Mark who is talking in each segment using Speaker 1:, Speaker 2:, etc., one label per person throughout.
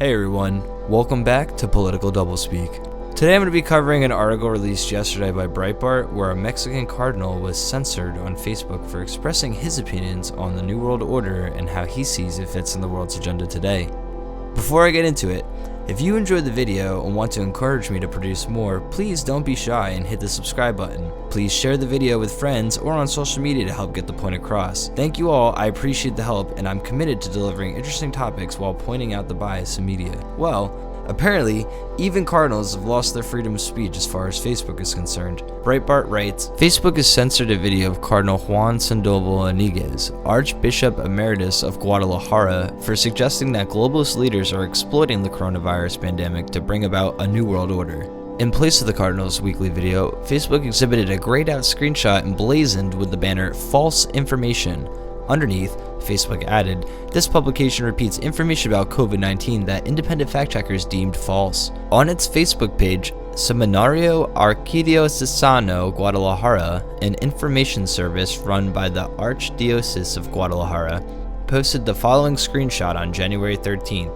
Speaker 1: Hey everyone, welcome back to Political Doublespeak. Today I'm going to be covering an article released yesterday by Breitbart where a Mexican cardinal was censored on Facebook for expressing his opinions on the New World Order and how he sees it fits in the world's agenda today. Before I get into it, if you enjoyed the video and want to encourage me to produce more, please don't be shy and hit the subscribe button. Please share the video with friends or on social media to help get the point across. Thank you all, I appreciate the help, and I'm committed to delivering interesting topics while pointing out the bias in media. Well, apparently, even cardinals have lost their freedom of speech as far as Facebook is concerned. Breitbart writes, Facebook has censored a video of Cardinal Juan Sandoval Iniguez, Archbishop Emeritus of Guadalajara, for suggesting that globalist leaders are exploiting the coronavirus pandemic to bring about a new world order. In place of the Cardinal's weekly video, Facebook exhibited a grayed out screenshot emblazoned with the banner "False Information." Underneath, Facebook added, "This publication repeats information about COVID-19 that independent fact-checkers deemed false." On its Facebook page, Seminario Arquidiocesano Guadalajara, an information service run by the Archdiocese of Guadalajara, posted the following screenshot on January 13th.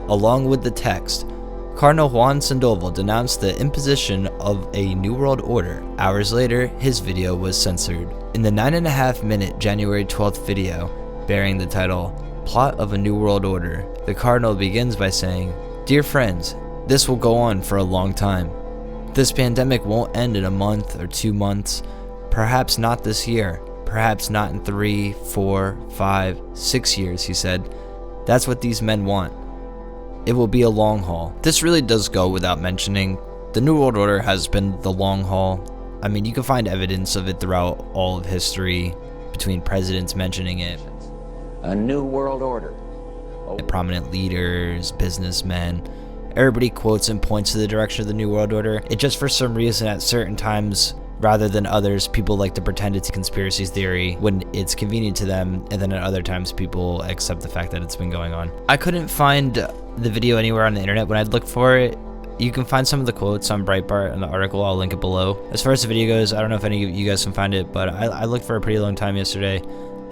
Speaker 1: Along with the text, Cardinal Juan Sandoval denounced the imposition of a New World Order. Hours later, his video was censored. In the 9.5-minute January 12th video, bearing the title, "Plot of a New World Order," the Cardinal begins by saying, "Dear friends, this will go on for a long time. This pandemic won't end in a month or 2 months, perhaps not this year, perhaps not in 3, 4, 5, 6 years," he said. "That's what these men want. It will be a long haul." This really does go without mentioning. The New World Order has been the long haul. I mean, you can find evidence of it throughout all of history, between presidents mentioning it.
Speaker 2: A new world order.
Speaker 1: Prominent leaders, businessmen, everybody quotes and points to the direction of the New World Order. It just, for some reason, at certain times, rather than others, people like to pretend it's a conspiracy theory when it's convenient to them, and then at other times people accept the fact that it's been going on. I couldn't find the video anywhere on the internet when I'd look for it. You can find some of the quotes on Breitbart in the article, I'll link it below. As far as the video goes, I don't know if any of you guys can find it, but I looked for a pretty long time yesterday.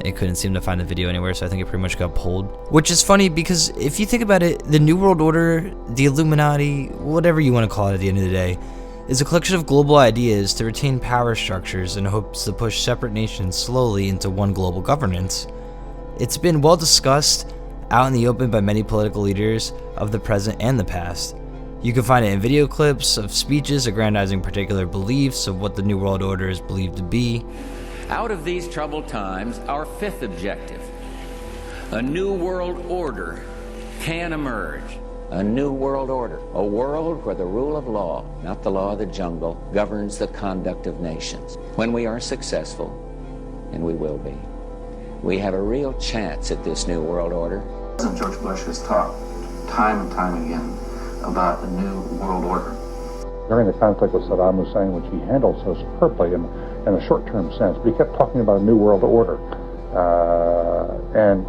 Speaker 1: I couldn't seem to find the video anywhere, so I think it pretty much got pulled. Which is funny because if you think about it, the New World Order, the Illuminati, whatever you want to call it at the end of the day, is a collection of global ideas to retain power structures in hopes to push separate nations slowly into one global governance. It's been well discussed out in the open by many political leaders of the present and the past. You can find it in video clips of speeches aggrandizing particular beliefs of what the New World Order is believed to be.
Speaker 2: Out of these troubled times, our fifth objective, a new world order, can emerge. A new world order, a world where the rule of law, not the law of the jungle, governs the conduct of nations. When we are successful, and we will be, we have a real chance at this new world order.
Speaker 3: President George Bush has talked time and time again about a new world order.
Speaker 4: During the conflict with Saddam Hussein, which he handled so superbly in a short-term sense, but he kept talking about a new world order. And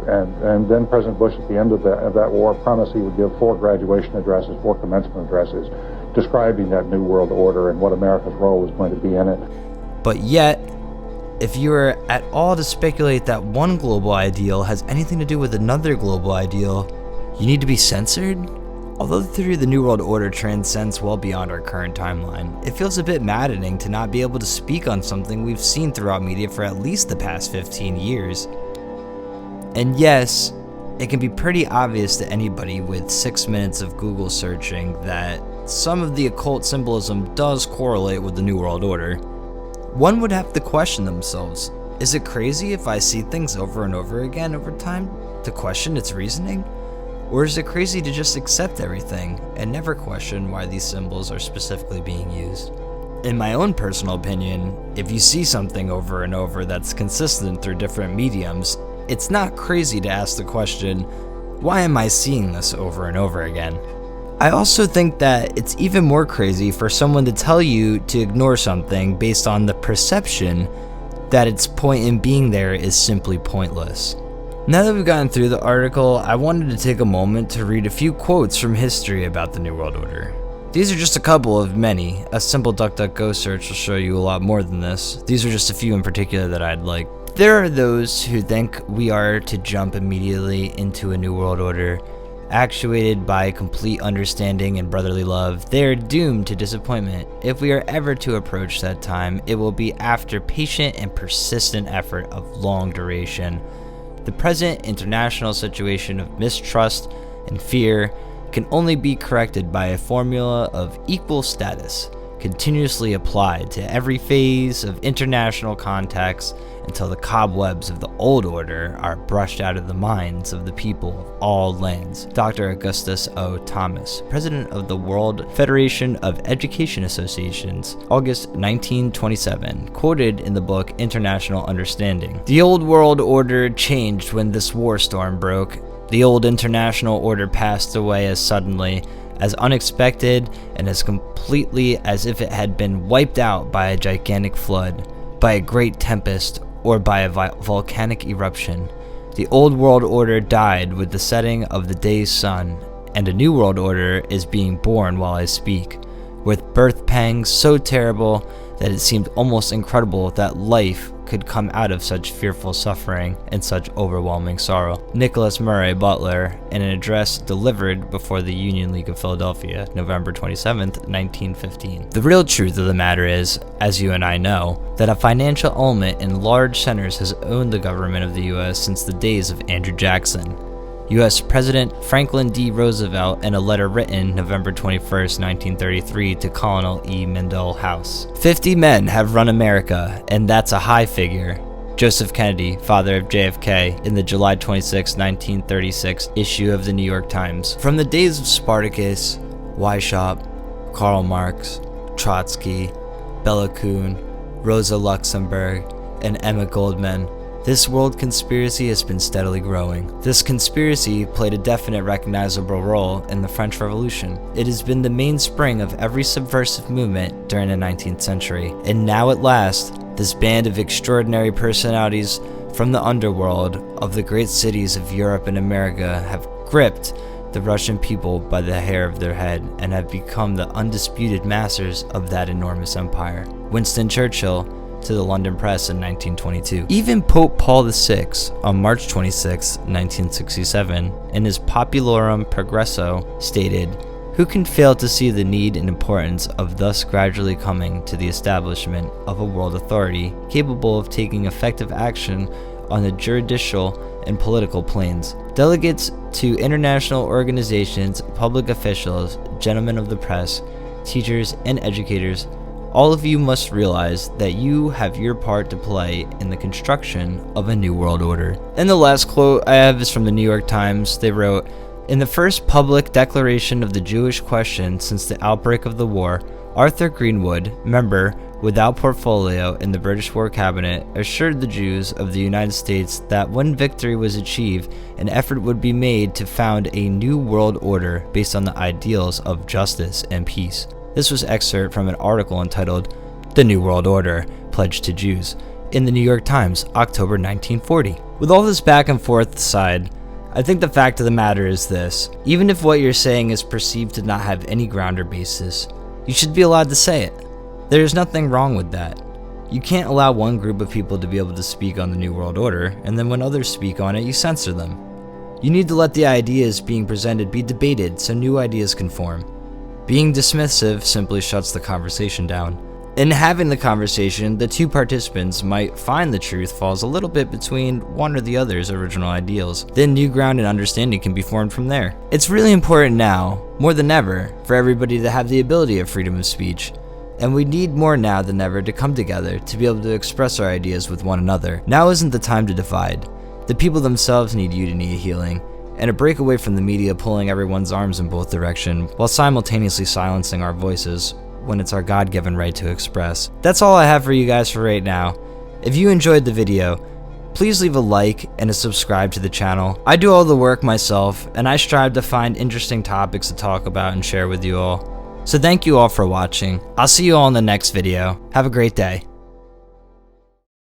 Speaker 4: then President Bush, at the end of that war, promised he would give 4 graduation addresses, 4 commencement addresses, describing that new world order and what America's role was going to be in it.
Speaker 1: But yet, if you were at all to speculate that one global ideal has anything to do with another global ideal, you need to be censored? Although the theory of the New World Order transcends well beyond our current timeline, it feels a bit maddening to not be able to speak on something we've seen throughout media for at least the past 15 years. And yes, it can be pretty obvious to anybody with 6 minutes of Google searching that some of the occult symbolism does correlate with the New World Order. One would have to question themselves, is it crazy if I see things over and over again over time to question its reasoning? Or is it crazy to just accept everything and never question why these symbols are specifically being used? In my own personal opinion, if you see something over and over that's consistent through different mediums, it's not crazy to ask the question, why am I seeing this over and over again? I also think that it's even more crazy for someone to tell you to ignore something based on the perception that its point in being there is simply pointless. Now that we've gotten through the article, I wanted to take a moment to read a few quotes from history about the New World Order. These are just a couple of many. A simple DuckDuckGo search will show you a lot more than this. These are just a few in particular that I'd like. There are those who think we are to jump immediately into a New World Order Actuated by complete understanding and brotherly love, they are doomed to disappointment. If we are ever to approach that time, it will be after patient and persistent effort of long duration. The present international situation of mistrust and fear can only be corrected by a formula of equal status, continuously applied to every phase of international contacts until the cobwebs of the old order are brushed out of the minds of the people of all lands. Dr. Augustus O. Thomas, president of the World Federation of Education Associations, August 1927, quoted in the book International Understanding. The old world order changed when this war storm broke. The old international order passed away as suddenly, as unexpected, and as completely as if it had been wiped out by a gigantic flood, by a great tempest, or by a volcanic eruption. The old world order died with the setting of the day's sun, and a new world order is being born while I speak, with birth pangs so terrible that it seemed almost incredible that life could come out of such fearful suffering and such overwhelming sorrow. Nicholas Murray Butler, in an address delivered before the Union League of Philadelphia, November 27, 1915. The real truth of the matter is, as you and I know, that a financial element in large centers has owned the government of the U.S. since the days of Andrew Jackson. U.S. President Franklin D. Roosevelt, in a letter written November 21, 1933 to Colonel E. Mendell House. 50 men have run America, and that's a high figure. Joseph Kennedy, father of JFK, in the July 26, 1936 issue of the New York Times. From the days of Spartacus, Weishaupt, Karl Marx, Trotsky, Bela Kun, Rosa Luxemburg, and Emma Goldman, this world conspiracy has been steadily growing. This conspiracy played a definite recognizable role in the French Revolution. It has been the mainspring of every subversive movement during the 19th century. And now at last, this band of extraordinary personalities from the underworld of the great cities of Europe and America have gripped the Russian people by the hair of their head and have become the undisputed masters of that enormous empire. Winston Churchill to the London press in 1922. Even Pope Paul VI, on March 26, 1967, in his Populorum Progresso, stated, "Who can fail to see the need and importance of thus gradually coming to the establishment of a world authority capable of taking effective action on the judicial and political planes? Delegates to international organizations, public officials, gentlemen of the press, teachers, and educators, all of you must realize that you have your part to play in the construction of a new world order." And the last quote I have is from the New York Times. They wrote, "In the first public declaration of the Jewish question since the outbreak of the war, Arthur Greenwood, member without portfolio in the British War Cabinet, assured the Jews of the United States that when victory was achieved, an effort would be made to found a new world order based on the ideals of justice and peace." This was excerpt from an article entitled "The New World Order, Pledged to Jews" in the New York Times, October 1940. With all this back and forth aside, I think the fact of the matter is this: even if what you're saying is perceived to not have any ground or basis, you should be allowed to say it. There is nothing wrong with that. You can't allow one group of people to be able to speak on the New World Order, and then when others speak on it, you censor them. You need to let the ideas being presented be debated so new ideas can form. Being dismissive simply shuts the conversation down. In having the conversation, the two participants might find the truth falls a little bit between one or the other's original ideals. Then new ground and understanding can be formed from there. It's really important now, more than ever, for everybody to have the ability of freedom of speech. And we need more now than ever to come together to be able to express our ideas with one another. Now isn't the time to divide. The people themselves need unity and healing, and a break away from the media pulling everyone's arms in both directions while simultaneously silencing our voices when it's our God-given right to express. That's all I have for you guys for right now. If you enjoyed the video, please leave a like and a subscribe to the channel. I do all the work myself, and I strive to find interesting topics to talk about and share with you all. So thank you all for watching. I'll see you all in the next video. Have a great day.